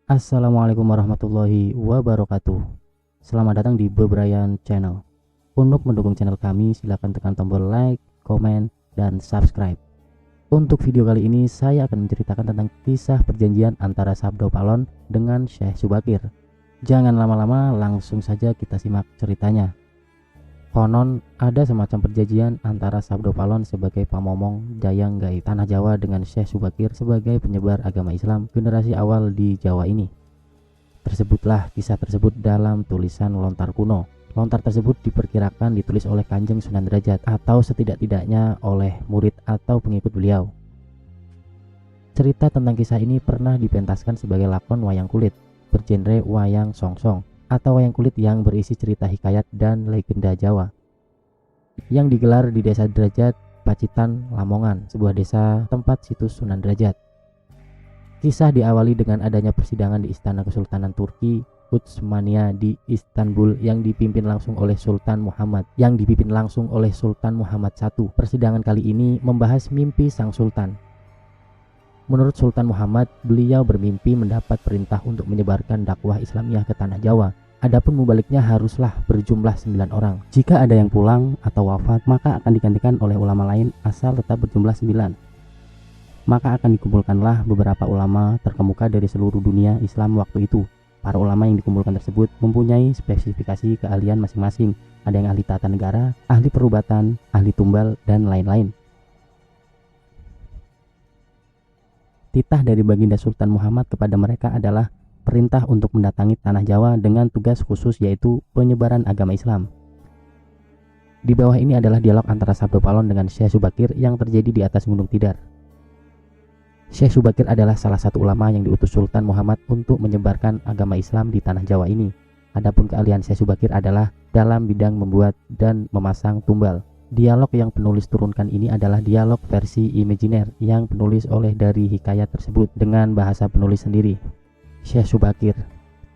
Assalamualaikum warahmatullahi wabarakatuh. Selamat datang di Bebrayan Channel. Untuk mendukung channel kami, silakan tekan tombol like, komen, dan subscribe. Untuk video kali ini, saya akan menceritakan tentang kisah perjanjian antara Sabdo Palon dengan Syekh Subakir. Jangan lama-lama, langsung saja kita simak ceritanya. Konon ada semacam perjanjian antara Sabdo Palon sebagai pamomong Jayang Gaib Tanah Jawa dengan Syekh Subakir sebagai penyebar agama Islam generasi awal di Jawa ini. Tersebutlah kisah tersebut dalam tulisan lontar kuno. Lontar tersebut diperkirakan ditulis oleh Kanjeng Sunan Derajat atau setidak-tidaknya oleh murid atau pengikut beliau. Cerita tentang kisah ini pernah dipentaskan sebagai lakon wayang kulit bergenre wayang songsong atau wayang kulit yang berisi cerita hikayat dan legenda Jawa yang digelar di Desa Derajat, Pacitan, Lamongan, sebuah desa tempat situs Sunan Derajat. Kisah diawali dengan adanya persidangan di Istana Kesultanan Turki Utsmania di Istanbul yang dipimpin langsung oleh Sultan Muhammad I. Persidangan kali ini membahas mimpi sang sultan. Menurut Sultan Muhammad, beliau bermimpi mendapat perintah untuk menyebarkan dakwah Islamiyah ke tanah Jawa. Adapun mubaliknya haruslah berjumlah 9 orang. Jika ada yang pulang atau wafat, maka akan digantikan oleh ulama lain asal tetap berjumlah 9. Maka akan dikumpulkanlah beberapa ulama terkemuka dari seluruh dunia Islam waktu itu. Para ulama yang dikumpulkan tersebut mempunyai spesifikasi keahlian masing-masing. Ada yang ahli tata negara, ahli perubatan, ahli tumbal, dan lain-lain. Titah dari Baginda Sultan Muhammad kepada mereka adalah perintah untuk mendatangi tanah Jawa dengan tugas khusus, yaitu penyebaran agama Islam. Di bawah ini adalah dialog antara Sabdo Palon dengan Syekh Subakir yang terjadi di atas Gunung Tidar. Syekh Subakir adalah salah satu ulama yang diutus Sultan Muhammad untuk menyebarkan agama Islam di tanah Jawa ini. Adapun keahlian Syekh Subakir adalah dalam bidang membuat dan memasang tumbal. Dialog yang penulis turunkan ini adalah dialog versi imajiner yang penulis oleh dari hikayat tersebut dengan bahasa penulis sendiri. Syekh Subakir,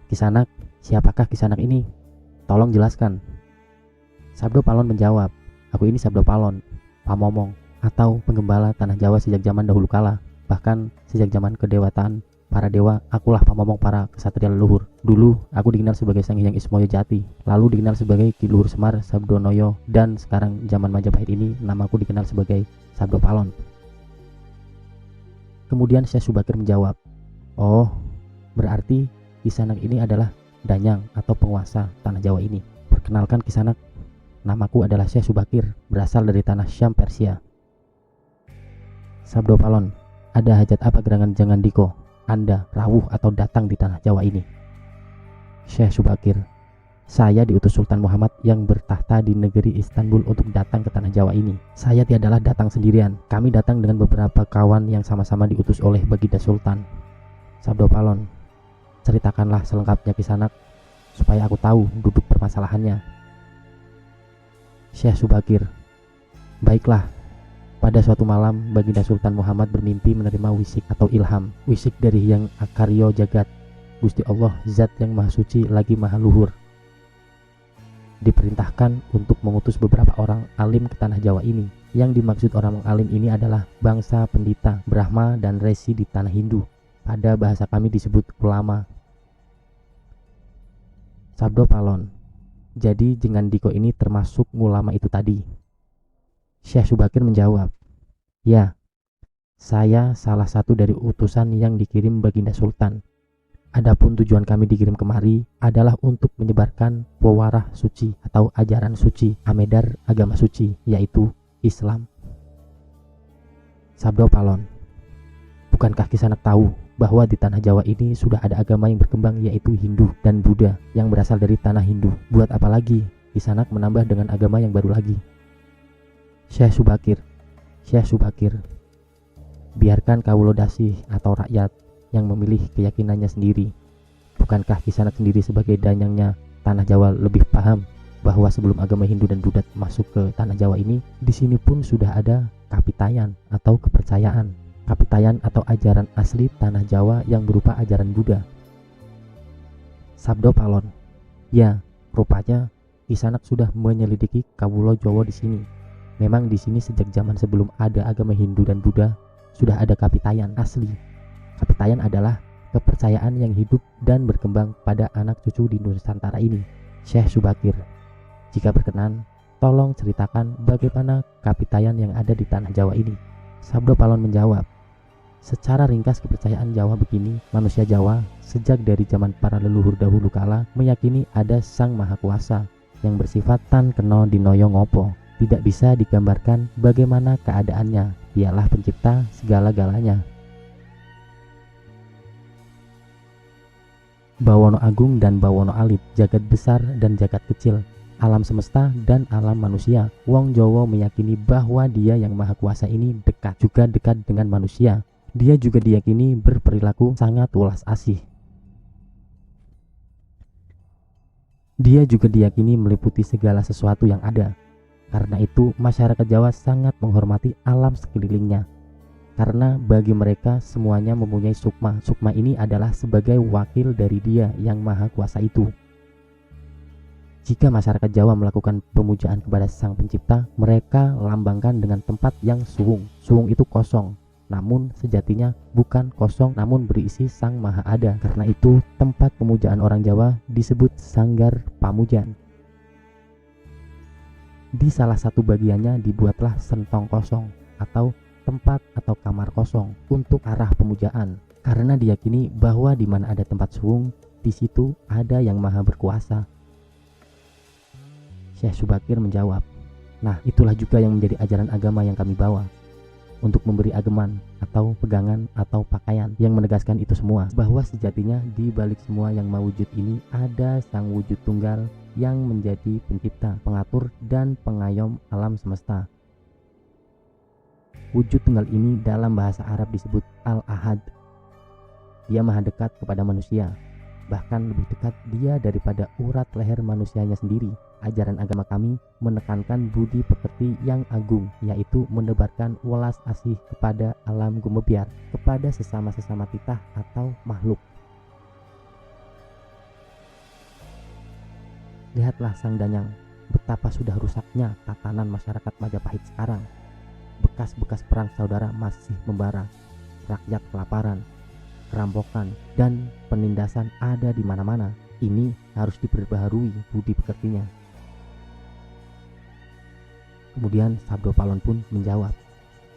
Kisanak, siapakah Kisanak ini? Tolong jelaskan. Sabdo Palon menjawab, aku ini Sabdo Palon, pamomong atau penggembala tanah Jawa sejak zaman dahulu kala. Bahkan sejak zaman kedewataan para dewa, akulah pamomong para kesatria leluhur. Dulu aku dikenal sebagai Sang Hyang Ismoyo Jati, lalu dikenal sebagai Ki Luhur Semar Sabdonoyo, dan sekarang zaman Majapahit ini namaku dikenal sebagai Sabdo Palon. Kemudian Syekh Subakir menjawab, oh, berarti Kisanak ini adalah danyang atau penguasa tanah Jawa ini. Perkenalkan Kisanak, namaku adalah Syekh Subakir, berasal dari tanah Syam, Persia. Sabdo Palon, ada hajat apa gerangan jangan diko Anda rawuh atau datang di tanah Jawa ini? Syekh Subakir, saya diutus Sultan Muhammad yang bertahta di negeri Istanbul untuk datang ke tanah Jawa ini. Saya tiadalah datang sendirian, kami datang dengan beberapa kawan yang sama-sama diutus oleh Baginda Sultan. Sabdo Palon, ceritakanlah selengkapnya Kisanak, supaya aku tahu duduk permasalahannya. Syekh Subakir, baiklah. Pada suatu malam, Baginda Sultan Muhammad bermimpi menerima wisik atau ilham. Wisik dari Hyang Akaryo Jagat, Gusti Allah, Zat yang Maha Suci lagi Maha Luhur. Diperintahkan untuk mengutus beberapa orang alim ke tanah Jawa ini. Yang dimaksud orang alim ini adalah bangsa pendita, Brahma, dan Resi di tanah Hindu. Pada bahasa kami disebut ulama. Sabdo Palon, jadi Jengan Diko ini termasuk ulama itu tadi? Syekh Subakir menjawab, ya, saya salah satu dari utusan yang dikirim Baginda Sultan. Adapun tujuan kami dikirim kemari adalah untuk menyebarkan pewarah suci atau ajaran suci, amedar agama suci, yaitu Islam. Sabdo Palon, bukankah Kisanak tahu bahwa di tanah Jawa ini sudah ada agama yang berkembang, yaitu Hindu dan Buddha yang berasal dari tanah Hindu? Buat apa lagi Kisanak menambah dengan agama yang baru lagi? Syekh Subakir, biarkan Kawulo Dasih atau rakyat yang memilih keyakinannya sendiri. Bukankah Kisanak sendiri sebagai danyangnya tanah Jawa lebih paham bahwa sebelum agama Hindu dan Buddha masuk ke tanah Jawa ini, di sini pun sudah ada kapitayan atau kepercayaan. Kapitayan atau ajaran asli tanah Jawa yang berupa ajaran Buddha. Sabdo Palon, ya, rupanya Kisanak sudah menyelidiki Kawulo Jawa di sini. Memang di sini sejak zaman sebelum ada agama Hindu dan Buddha sudah ada kapitayan asli. Kapitayan adalah kepercayaan yang hidup dan berkembang pada anak cucu di Nusantara ini. Syekh Subakir, jika berkenan, tolong ceritakan bagaimana kapitayan yang ada di tanah Jawa ini. Sabdo Palon menjawab, secara ringkas kepercayaan Jawa begini, manusia Jawa sejak dari zaman para leluhur dahulu kala meyakini ada Sang Maha Kuasa yang bersifat tan keno dinoyo ngopo. Tidak bisa digambarkan bagaimana keadaannya, dialah pencipta segala-galanya. Bawono Agung dan Bawono Alit, jagat besar dan jagat kecil, alam semesta dan alam manusia. Wong Jawa meyakini bahwa Dia yang Maha Kuasa ini dekat, juga dekat dengan manusia. Dia juga diyakini berperilaku sangat welas asih. Dia juga diyakini meliputi segala sesuatu yang ada. Karena itu masyarakat Jawa sangat menghormati alam sekelilingnya. Karena bagi mereka semuanya mempunyai sukma. Sukma ini adalah sebagai wakil dari Dia yang Maha Kuasa itu. Jika masyarakat Jawa melakukan pemujaan kepada Sang Pencipta, mereka lambangkan dengan tempat yang suwung. Suwung itu kosong, namun sejatinya bukan kosong, namun berisi Sang Maha Ada. Karena itu tempat pemujaan orang Jawa disebut Sanggar Pamujan. Di salah satu bagiannya dibuatlah sentong kosong atau tempat atau kamar kosong untuk arah pemujaan, karena diyakini bahwa di mana ada tempat suwung, di situ ada yang maha berkuasa. Syekh Subakir menjawab, nah itulah juga yang menjadi ajaran agama yang kami bawa, untuk memberi ageman atau pegangan atau pakaian yang menegaskan itu semua, bahwa sejatinya di balik semua yang mewujud ini ada Sang Wujud Tunggal yang menjadi pencipta, pengatur, dan pengayom alam semesta. Wujud tunggal ini dalam bahasa Arab disebut Al-Ahad. Dia maha dekat kepada manusia, bahkan lebih dekat Dia daripada urat leher manusianya sendiri. Ajaran agama kami menekankan budi pekerti yang agung, yaitu menebarkan welas asih kepada alam gumebyar, kepada sesama-sesama titah atau makhluk. Lihatlah Sang Danyang, betapa sudah rusaknya tatanan masyarakat Majapahit sekarang. Bekas-bekas perang saudara masih membara, rakyat kelaparan, kerampokan, dan penindasan ada di mana-mana. Ini harus diperbaharui budi pekertinya. Kemudian Sabdo Palon pun menjawab,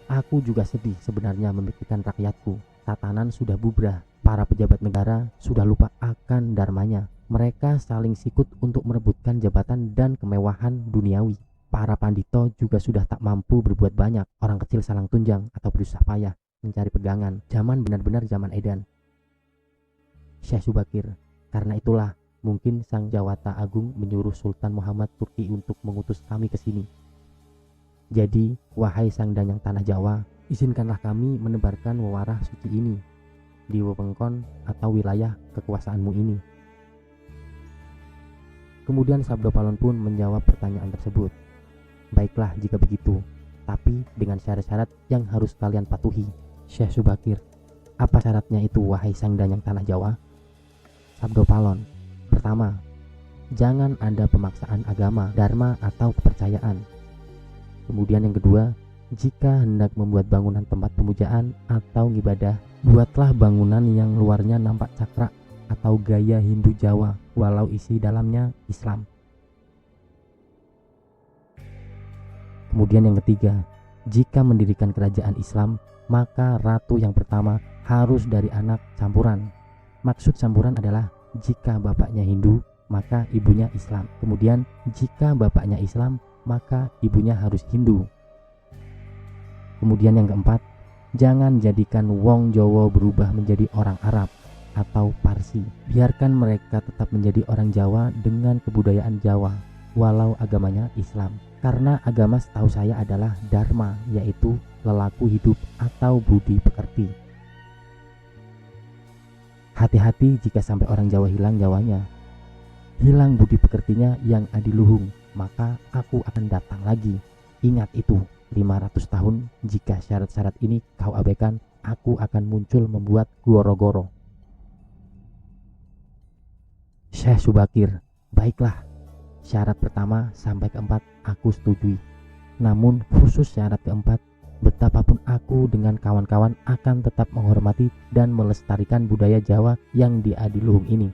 aku juga sedih sebenarnya memikirkan rakyatku. Tatanan sudah bubrah, para pejabat negara sudah lupa akan dharmanya. Mereka saling sikut untuk merebutkan jabatan dan kemewahan duniawi. Para pandito juga sudah tak mampu berbuat banyak. Orang kecil salang tunjang atau berusaha payah mencari pegangan. Zaman benar-benar zaman edan. Syekh Subakir, karena itulah mungkin Sang Jawata Agung menyuruh Sultan Muhammad Turki untuk mengutus kami ke sini. Jadi, wahai Sang Danyang Tanah Jawa, izinkanlah kami menebarkan wewarah suci ini di wewengkon atau wilayah kekuasaanmu ini. Kemudian Sabdo Palon pun menjawab pertanyaan tersebut. Baiklah jika begitu, tapi dengan syarat-syarat yang harus kalian patuhi. Syekh Subakir, apa syaratnya itu wahai Sang Danyang Tanah Jawa? Sabdo Palon, pertama, jangan ada pemaksaan agama, dharma atau kepercayaan. Kemudian yang kedua, jika hendak membuat bangunan tempat pemujaan atau ibadah, buatlah bangunan yang luarnya nampak cakra atau gaya Hindu Jawa, walau isi dalamnya Islam. Kemudian yang ketiga, jika mendirikan kerajaan Islam, maka ratu yang pertama harus dari anak campuran. Maksud campuran adalah jika bapaknya Hindu, maka ibunya Islam. Kemudian jika bapaknya Islam, maka ibunya harus Hindu. Kemudian yang keempat, jangan jadikan wong Jawa berubah menjadi orang Arab atau Parsi. Biarkan mereka tetap menjadi orang Jawa dengan kebudayaan Jawa, walau agamanya Islam. Karena agama setahu saya adalah dharma, yaitu lelaku hidup atau budi pekerti. Hati-hati jika sampai orang Jawa hilang Jawanya, hilang budi pekertinya yang adiluhung, maka aku akan datang lagi. Ingat itu, 500 tahun jika syarat-syarat ini kau abaikan, aku akan muncul membuat goro-goro. Syekh Subakir, baiklah, syarat pertama sampai keempat aku setujui. Namun khusus syarat keempat, Betapapun aku dengan kawan-kawan akan tetap menghormati dan melestarikan budaya Jawa yang di Adiluhung ini.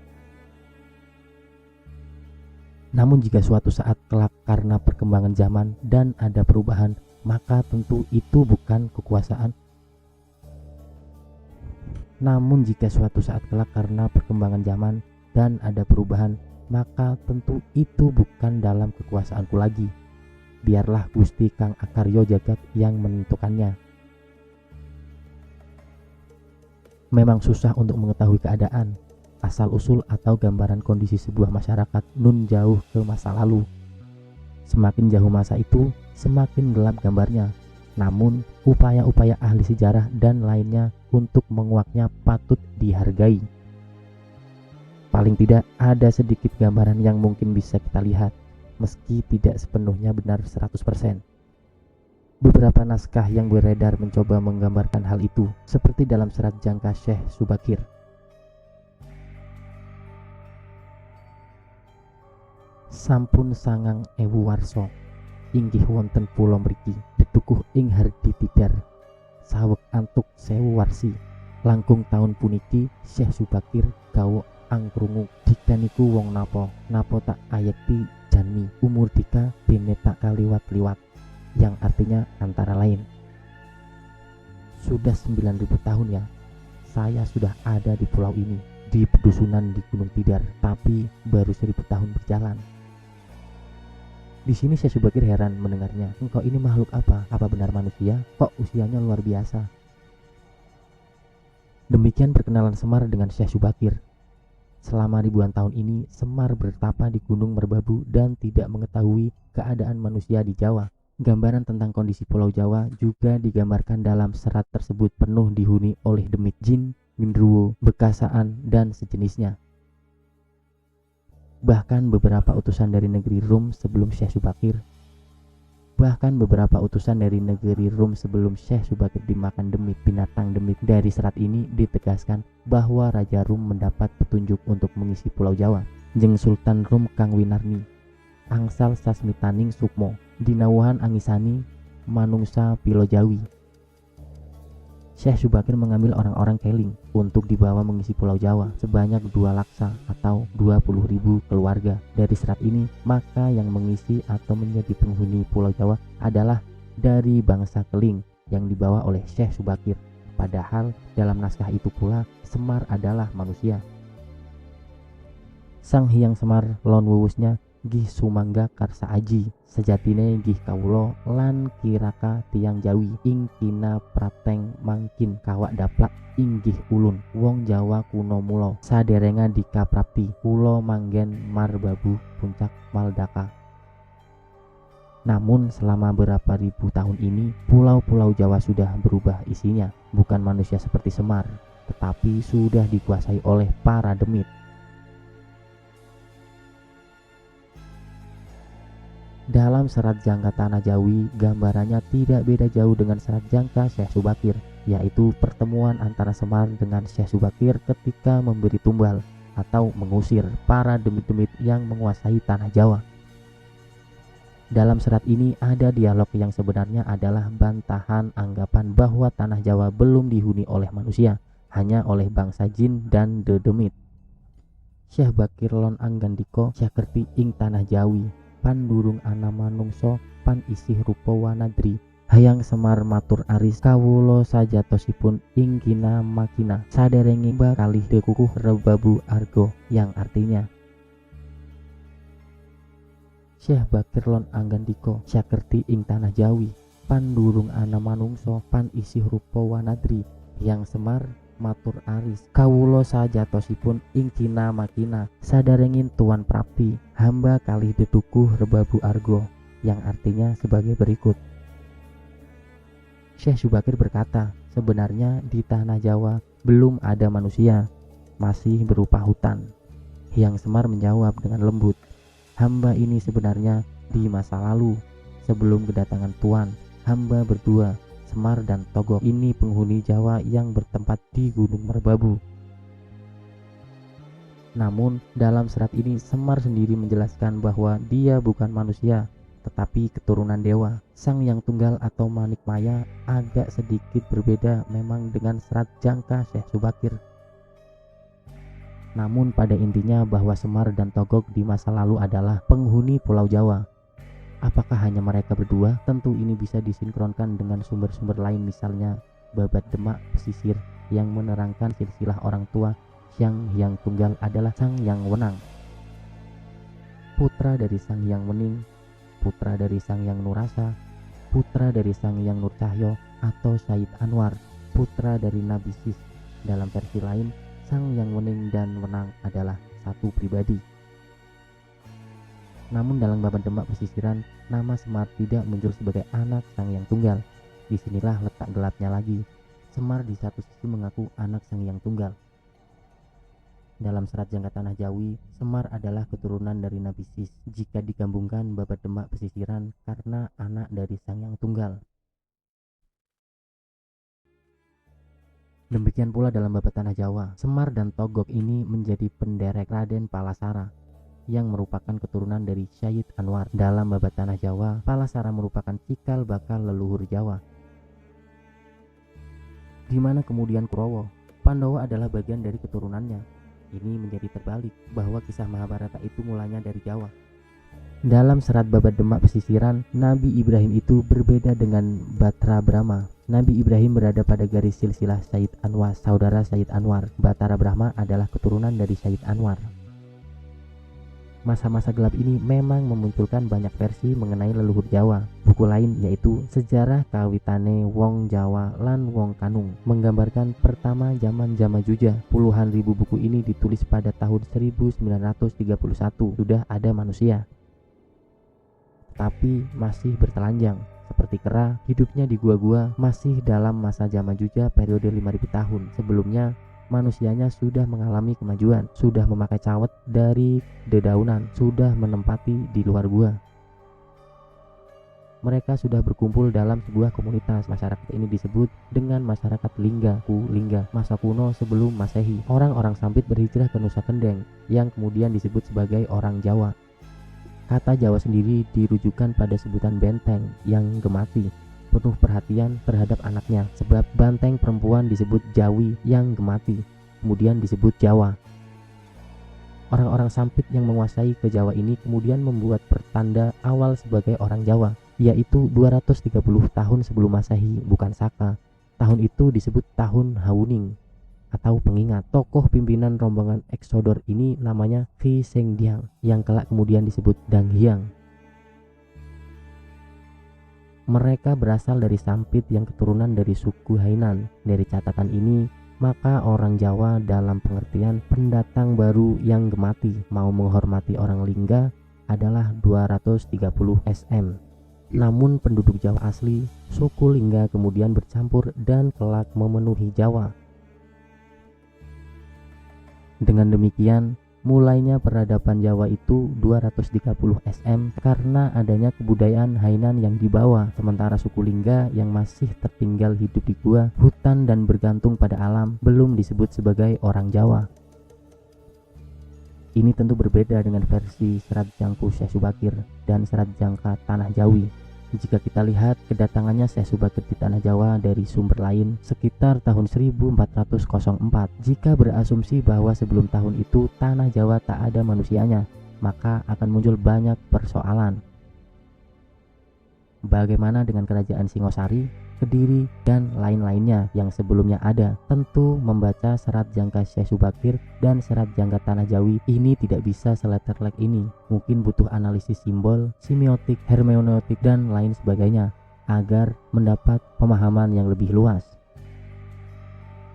Namun jika suatu saat kelak karena perkembangan zaman dan ada perubahan, maka tentu itu bukan kekuasaan. Namun jika suatu saat kelak karena perkembangan zaman dan ada perubahan, maka tentu itu bukan dalam kekuasaanku lagi. Biarlah Gusti Kang Akaryo Jagat yang menentukannya. Memang susah untuk mengetahui keadaan, asal-usul atau gambaran kondisi sebuah masyarakat nun jauh ke masa lalu. Semakin jauh masa itu, semakin gelap gambarnya. Namun, upaya-upaya ahli sejarah dan lainnya untuk menguaknya patut dihargai. Paling tidak ada sedikit gambaran yang mungkin bisa kita lihat, meski tidak sepenuhnya benar 100%. Beberapa naskah yang beredar mencoba menggambarkan hal itu, seperti dalam serat jangka Syekh Subakir. Sampun sangang ewu warso, inggih wonten pulo mriki, ditukuh ing hardi tidar, saweg antuk sewu warsi, langkung taun puniki Syekh Subakir gawa angkrungu, dika niku wong napa tak ayekti janmi, umur dika dene tak kaliwat-liwat, yang artinya antara lain, sudah 9.000 tahun ya, saya sudah ada di pulau ini, di pedusunan di Gunung Tidar, tapi baru 1000 tahun berjalan. Di sini Syekh Subakir heran mendengarnya. Engkau ini makhluk apa? Apa benar manusia? Kok usianya luar biasa? Demikian perkenalan Semar dengan Syekh Subakir. Selama ribuan tahun ini, Semar bertapa di Gunung Merbabu dan tidak mengetahui keadaan manusia di Jawa. Gambaran tentang kondisi Pulau Jawa juga digambarkan dalam serat tersebut, penuh dihuni oleh demit, jin, genderuwo, bekasaan, dan sejenisnya. Bahkan beberapa utusan dari negeri Rum sebelum Syekh Subakir dimakan demit, binatang demit. Dari serat ini ditegaskan bahwa Raja Rum mendapat petunjuk untuk mengisi Pulau Jawa. Jeng Sultan Rum Kang Winarni, angsal sasmitaning sukmo, dinawuhan angisani manungsa Pilo Jawi. Syekh Subakir mengambil orang-orang keling untuk dibawa mengisi Pulau Jawa sebanyak 2 laksa atau 20.000 keluarga. Dari serat ini, maka yang mengisi atau menjadi penghuni Pulau Jawa adalah dari bangsa keling yang dibawa oleh Syekh Subakir. Padahal dalam naskah itu pula Semar adalah manusia. Sang Hyang Semar lon wuwusnya gih sumangga karsa aji, sejatine gih kawulo lan kiraka tiang Jawi, ing kina prateng mangkin kawak daplak inggih ulun wong Jawa kuno mulo, saderenga dikaprapti kulo manggen Marbabu puncak Maldaka. Namun selama berapa ribu tahun ini, pulau-pulau Jawa sudah berubah isinya, bukan manusia seperti Semar, tetapi sudah dikuasai oleh para demit. Dalam serat jangka Tanah Jawi, gambarannya tidak beda jauh dengan serat jangka Syekh Subakir, yaitu pertemuan antara Semar dengan Syekh Subakir ketika memberi tumbal atau mengusir para demit-demit yang menguasai Tanah Jawa. Dalam serat ini ada dialog yang sebenarnya adalah bantahan anggapan bahwa Tanah Jawa belum dihuni oleh manusia, hanya oleh bangsa jin dan dedemit. Syekh Bakir lon anggandika syakerti ing Tanah Jawi, pan durung ana manungsa pan isih rupa wanadri. Hayang Semar matur aris kawula sajatosipun ing kina makina saderenge kalih dekukuh rebabu argo, yang artinya Syekh Bakir lon anggandika syakerti ing Tanah Jawi, pan durung ana manungsa pan isih rupa wanadri. Hyang Semar matur aris kawula sajatosipun ing kina makina sadarengin tuan Prapti hamba kalih detukuh rebabu argo, yang artinya sebagai berikut. Syekh Subakir berkata, sebenarnya di Tanah Jawa belum ada manusia, masih berupa hutan. Hyang Semar menjawab dengan lembut, hamba ini sebenarnya di masa lalu, sebelum kedatangan tuan, hamba berdua, Semar dan Togok, ini penghuni Jawa yang bertempat di Gunung Merbabu. Namun dalam serat ini Semar sendiri menjelaskan bahwa dia bukan manusia, tetapi keturunan dewa. Sang Yang Tunggal atau Manikmaya agak sedikit berbeda memang dengan Serat Jangka Syekh Subakir. Namun pada intinya bahwa Semar dan Togog di masa lalu adalah penghuni Pulau Jawa. Apakah hanya mereka berdua? Tentu ini bisa disinkronkan dengan sumber-sumber lain, misalnya Babat Demak Pesisir yang menerangkan silsilah orang tua Sang Yang Tunggal adalah Sang Yang Wenang, putra dari Sang Yang Wening, putra dari Sang Yang Nurasa, putra dari Sang Yang Nur Cahyo atau Syahid Anwar, putra dari Nabi Sis. Dalam versi lain, Sang Yang Wening dan Wenang adalah satu pribadi. Namun dalam Babat Demak Pesisiran, nama Semar tidak muncul sebagai anak Sang Yang Tunggal. Disinilah letak gelapnya lagi. Semar di satu sisi mengaku anak Sang Yang Tunggal. Dalam Serat Jangka Tanah Jawi, Semar adalah keturunan dari Nabi Sis jika digabungkan Babat Demak Pesisiran karena anak dari Sang Yang Tunggal. Demikian pula dalam Babat Tanah Jawa, Semar dan Togog ini menjadi penderek Raden Palasara yang merupakan keturunan dari Syahid Anwar. Dalam Babat Tanah Jawa, Palasara merupakan cikal bakal leluhur Jawa, di mana kemudian Kurawa, Pandawa adalah bagian dari keturunannya. Ini menjadi terbalik bahwa kisah Mahabharata itu mulanya dari Jawa. Dalam Serat Babat Demak Pesisiran, Nabi Ibrahim itu berbeda dengan Batra Brahma. Nabi Ibrahim berada pada garis silsilah Syahid Anwar, saudara Syahid Anwar. Batra Brahma adalah keturunan dari Syahid Anwar. Masa-masa gelap ini memang memunculkan banyak versi mengenai leluhur Jawa. Buku lain yaitu Sejarah Kawitane Wong Jawa lan Wong Kanung menggambarkan pertama zaman Jamajuja. Puluhan ribu buku ini ditulis pada tahun 1931. Sudah ada manusia, tapi masih bertelanjang. Seperti kera, hidupnya di gua-gua, masih dalam masa Jamajuja periode 5000 tahun. Sebelumnya manusianya sudah mengalami kemajuan, sudah memakai cawet dari dedaunan, sudah menempati di luar gua. Mereka sudah berkumpul dalam sebuah komunitas. Masyarakat ini disebut dengan masyarakat Lingga, Lingga, masa kuno sebelum Masehi. Orang-orang Sampit berhijrah ke Nusa Kendeng yang kemudian disebut sebagai orang Jawa. Kata Jawa sendiri dirujukan pada sebutan benteng yang gemati, penuh perhatian terhadap anaknya, sebab banteng perempuan disebut Jawi yang gemati, kemudian disebut Jawa. Orang-orang Sampit yang menguasai ke Jawa ini kemudian membuat pertanda awal sebagai orang Jawa, yaitu 230 tahun sebelum Masehi, bukan Saka. Tahun itu disebut tahun Hawuning atau pengingat. Tokoh pimpinan rombongan Eksodor ini namanya Ki Sengdiang yang kelak kemudian disebut Dang Hyang. Mereka berasal dari Sampit yang keturunan dari suku Hainan. Dari catatan ini, maka orang Jawa dalam pengertian pendatang baru yang gemati mau menghormati orang Lingga adalah 230 SM. Namun penduduk Jawa asli, suku Lingga kemudian bercampur dan kelak memenuhi Jawa. Dengan demikian, mulainya peradaban Jawa itu 230 SM karena adanya kebudayaan Hainan yang dibawa, sementara suku Lingga yang masih tertinggal hidup di gua, hutan dan bergantung pada alam belum disebut sebagai orang Jawa. Ini tentu berbeda dengan versi Serat Jangku Syekh Subakir dan Serat Jangka Tanah Jawi. Jika kita lihat kedatangannya Syekh Subakir di Tanah Jawa dari sumber lain sekitar tahun 1404. Jika berasumsi bahwa sebelum tahun itu Tanah Jawa tak ada manusianya, maka akan muncul banyak persoalan. Bagaimana dengan kerajaan Singosari, Kediri, dan lain-lainnya yang sebelumnya ada? Tentu membaca Serat Jangka Syekh Subakir dan Serat Jangka Tanah Jawi ini tidak bisa seleterlek ini. Mungkin butuh analisis simbol, semiotik, hermeneutik, dan lain sebagainya agar mendapat pemahaman yang lebih luas.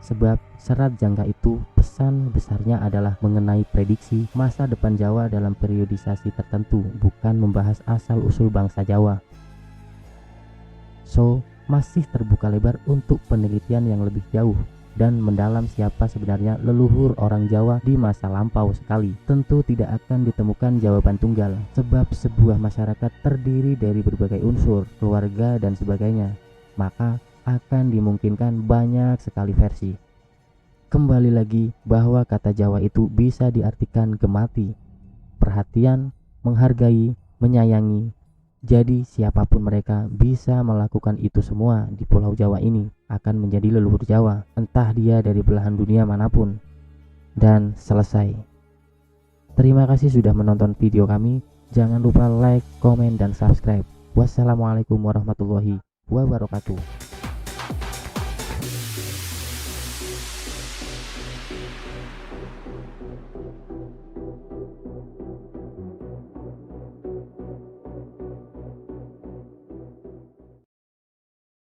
Sebab Serat Jangka itu pesan besarnya adalah mengenai prediksi masa depan Jawa dalam periodisasi tertentu, bukan membahas asal-usul bangsa Jawa. So, masih terbuka lebar untuk penelitian yang lebih jauh dan mendalam siapa sebenarnya leluhur orang Jawa di masa lampau sekali. Tentu tidak akan ditemukan jawaban tunggal, sebab sebuah masyarakat terdiri dari berbagai unsur, keluarga, dan sebagainya. Maka akan dimungkinkan banyak sekali versi. Kembali lagi bahwa kata Jawa itu bisa diartikan gemati, perhatian, menghargai, menyayangi, Jadi siapapun mereka bisa melakukan itu semua di Pulau Jawa ini akan menjadi leluhur Jawa, entah dia dari belahan dunia manapun. Dan selesai. Terima kasih sudah menonton video kami. Jangan lupa like, komen, dan subscribe. Wassalamualaikum warahmatullahi wabarakatuh.